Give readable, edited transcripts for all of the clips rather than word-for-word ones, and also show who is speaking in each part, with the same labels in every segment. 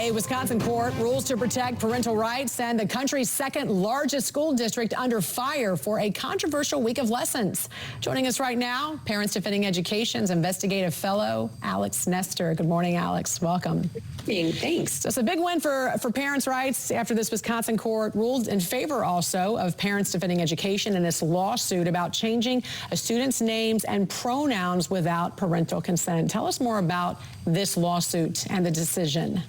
Speaker 1: A Wisconsin court rules to protect parental rights, and the country's second largest school district under fire for a controversial week of lessons. Joining us right now, Parents Defending Education's investigative fellow, Alex Nestor. Good morning, Alex. Welcome.
Speaker 2: Thanks.
Speaker 1: So it's a big win for parents' rights after this Wisconsin court ruled in favor also of Parents Defending Education in this lawsuit about changing a student's names and pronouns without parental consent. Tell us more about this lawsuit and the decision.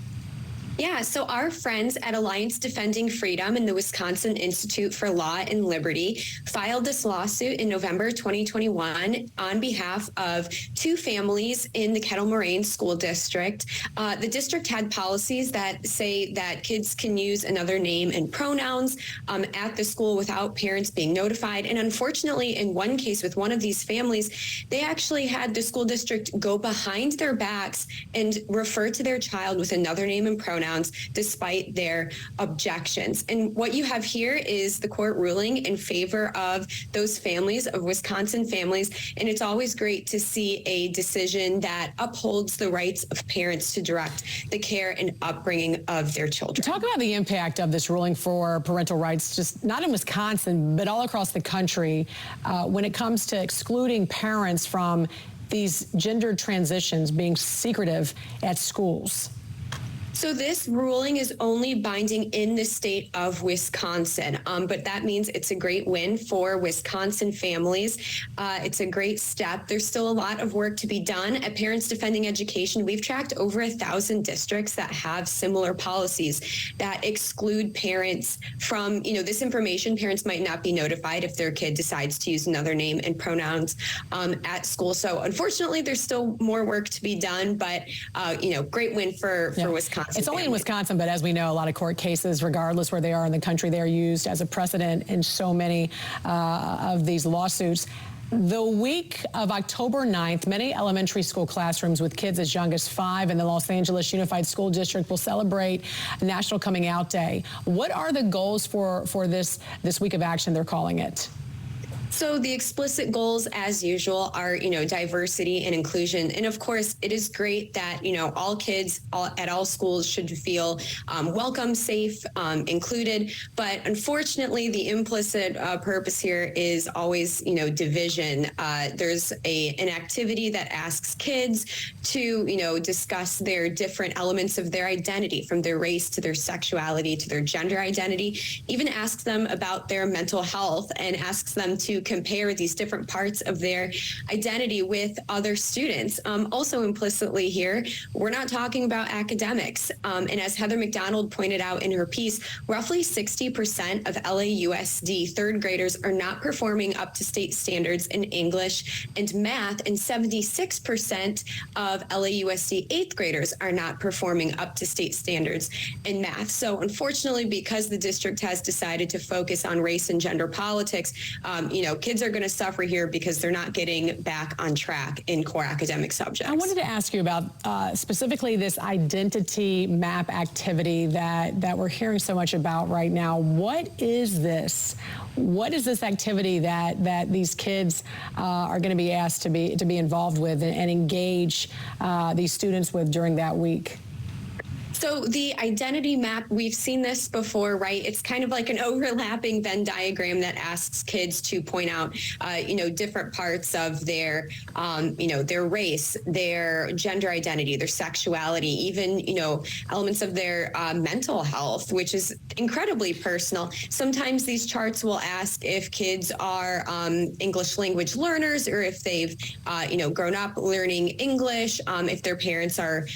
Speaker 2: Yeah, so our friends at Alliance Defending Freedom and the Wisconsin Institute for Law and Liberty filed this lawsuit in November 2021 on behalf of two families in the Kettle Moraine School District. The district had policies that say that kids can use another name and pronouns at the school without parents being notified. And unfortunately, in one case with one of these families, they actually had the school district go behind their backs and refer to their child with another name and pronouns despite their objections. And what you have here is the court ruling in favor of those families, of Wisconsin families. And it's always great to see a decision that upholds the rights of parents to direct the care and upbringing of their children.
Speaker 1: Talk about the impact of this ruling for parental rights, just not in Wisconsin, but all across the country, when it comes to excluding parents from these gender transitions being secretive at schools.
Speaker 2: So this ruling is only binding in the state of Wisconsin, but that means it's a great win for Wisconsin families. It's a great step. There's still a lot of work to be done. At Parents Defending Education, we've tracked over 1,000 districts that have similar policies that exclude parents from, this information. Parents might not be notified if their kid decides to use another name and pronouns at school. So unfortunately, there's still more work to be done, but, great win for Wisconsin.
Speaker 1: It's only in Wisconsin, but as we know, a lot of court cases, regardless where they are in the country, they are used as a precedent in so many of these lawsuits. The week of October 9th, many elementary school classrooms with kids as young as 5 in the Los Angeles Unified School District will celebrate National Coming Out Day. What are the goals for this week of action, they're calling it?
Speaker 2: So the explicit goals, as usual, are, diversity and inclusion. And of course, it is great that, all kids at all schools should feel welcome, safe, included. But unfortunately, the implicit purpose here is always, division. There's an activity that asks kids to, discuss their different elements of their identity, from their race to their sexuality to their gender identity, even asks them about their mental health and asks them to compare these different parts of their identity with other students. Also implicitly here, we're not talking about academics. And as Heather McDonald pointed out in her piece, roughly 60% of LAUSD third graders are not performing up to state standards in English and math, and 76% of LAUSD eighth graders are not performing up to state standards in math. So unfortunately, because the district has decided to focus on race and gender politics, kids are going to suffer here because they're not getting back on track in core academic subjects.
Speaker 1: I wanted to ask you about specifically this identity map activity that we're hearing so much about right now. What is this? What is this activity that these kids are going to be asked to be involved with and engage these students with during that week?
Speaker 2: So the identity map, we've seen this before, right? It's kind of like an overlapping Venn diagram that asks kids to point out, different parts of their, their race, their gender identity, their sexuality, even, elements of their mental health, which is incredibly personal. Sometimes these charts will ask if kids are English language learners, or if they've, grown up learning English, if their parents are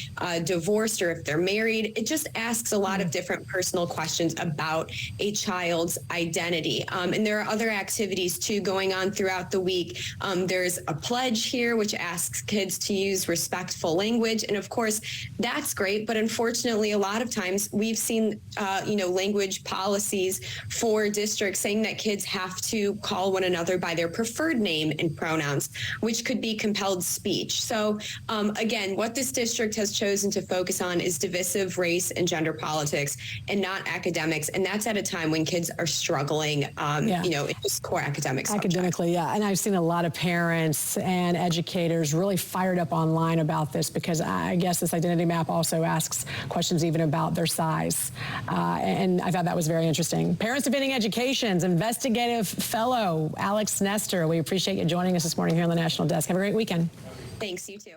Speaker 2: divorced, or if they're married. It just asks a lot of different personal questions about a child's identity. And there are other activities too going on throughout the week. There's a pledge here which asks kids to use respectful language. And of course, that's great. But unfortunately, a lot of times we've seen, language policies for districts saying that kids have to call one another by their preferred name and pronouns, which could be compelled speech. So again, what this district has chosen to focus on is divisive of race and gender politics and not academics. And that's at a time when kids are struggling, you know, in just core academic subjects.
Speaker 1: Academically, yeah. And I've seen a lot of parents and educators really fired up online about this, because I guess this identity map also asks questions even about their size. And I thought that was very interesting. Parents Defending Education's investigative fellow, Alex Nestor, we appreciate you joining us this morning here on the National Desk. Have a great weekend.
Speaker 2: Thanks, you too.